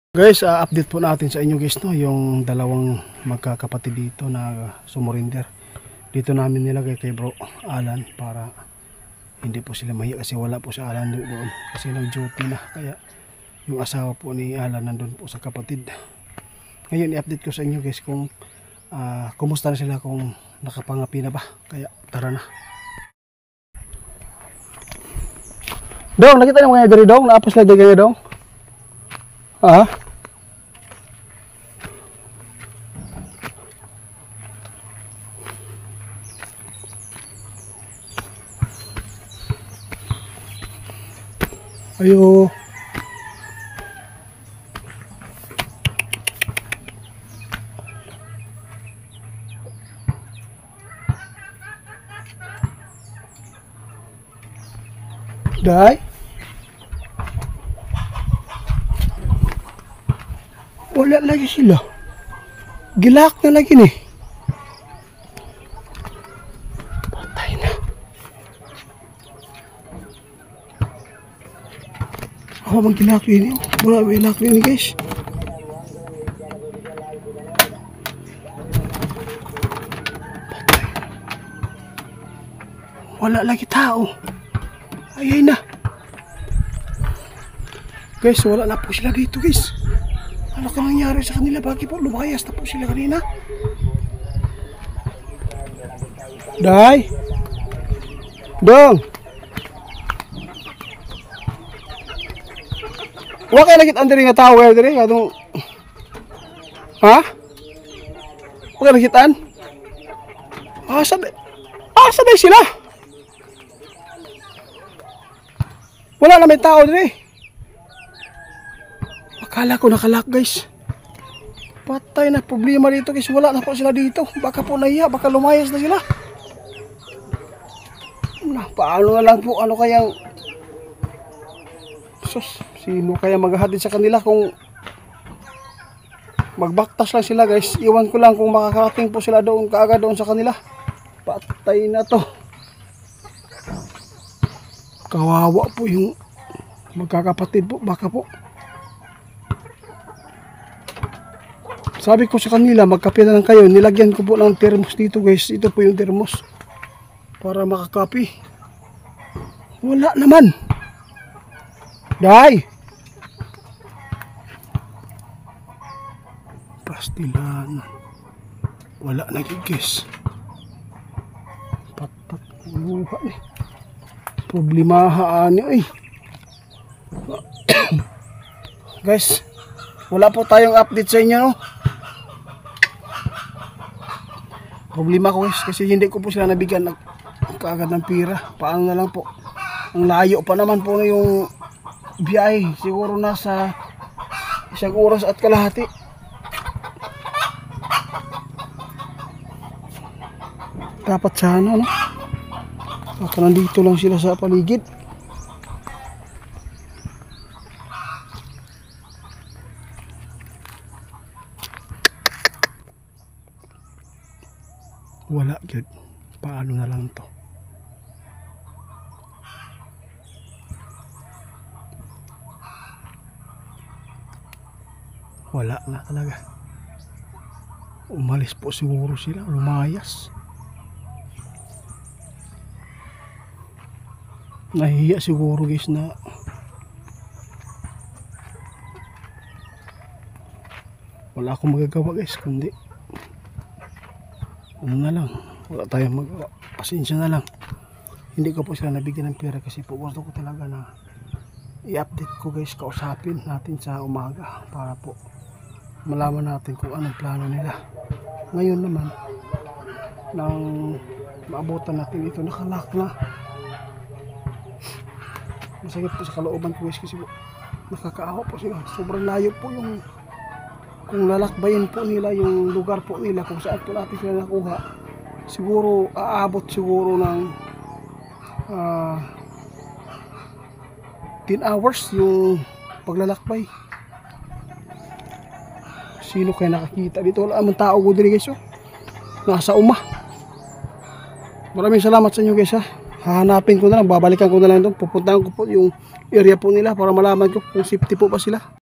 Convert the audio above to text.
Guys, update po natin sa inyo guys, no, yung dalawang magkakapatid dito na sumurinder. Dito namin nilagay kay Bro Alan para hindi po sila mahiya kasi wala po si Alan doon kasi nag-duty na, kaya yung asawa po ni Alan nandun po sa kapatid. Ngayon i-update ko sa inyo guys kung kumusta na sila, kung nakapangapi na ba, kaya tara na. Dong, nakita niyo mga diri dong, naapos lang diri dong. Ayo. Day. Wala lagi sila. Gilak na lagi nih. Patay na. Ako bang gilak ini? Wala ba gilak ini guys? Wala lagi tao. Ayay na. Guys, wala na po sila dito guys. Ano ka nangyari sa kanila? Bakit po lumayas na po sila kanina? Day! Dong! Huwag kayo nakita ang diri nga tower diri? Atong... Ha? Huwag kayo nakitaan? Saday sila? Wala na may tao diri. Akala ko nakalak guys. Patay na, problema dito guys. Wala na po sila dito. Baka po nahiya, baka lumayas na sila. Paano na lang po, ano kayang sus, sino kaya maghahatid sa kanila kung magbaktas lang sila guys. Iwan ko lang kung makakarating po sila doon kaagad doon sa kanila. Patay na to. Kawawa po yung magkakapatid po, baka po. Sabi ko sa kanila, magkape na lang kayo. Nilagyan ko po ng thermos dito guys. Ito po yung thermos para makakape. Wala naman. Day! Pastilan. Wala na guys. Patat. Luha eh. Problemahaan eh. Guys, wala po tayong update sa inyo, no? Problema ko guys, kasi hindi ko po sila nabigyan kaagad ng pira. Paano na lang po? Ang layo pa naman po na yung biyahe. Siguro nasa 1 oras at kalahati. Dapat sana, no? Baka nandito lang sila sa paligid. Wala good. Paano na lang to? Wala na talaga. Umalis po siguro sila, lumayas. Nahihiya siguro guys na wala akong magagawa guys, kundi ano na lang, wala tayong magawa. Pasensya na lang. Hindi ko po sila nabigyan ng pera kasi po gusto ko talaga na i-update ko guys, kausapin natin sa umaga para po malaman natin kung anong plano nila. Ngayon naman nang maabutan natin ito, nakalak na. Masakit po sa kalooban ko guys kasi po nakakaawa po sila. Sobrang layo po yung, kung lalakbayin po nila yung lugar po nila kung saan po natin sila nakuha, siguro aabot siguro ng 10 hours yung paglalakbay. Sino kaya nakakita dito? Wala namang tao ko dito guys, oh. Nasa uma. Maraming salamat sa inyo guys, ha. Hahanapin ko na lang, babalikan ko na lang doon. Pupuntahan ko po yung area po nila para malaman ko kung safety po ba sila.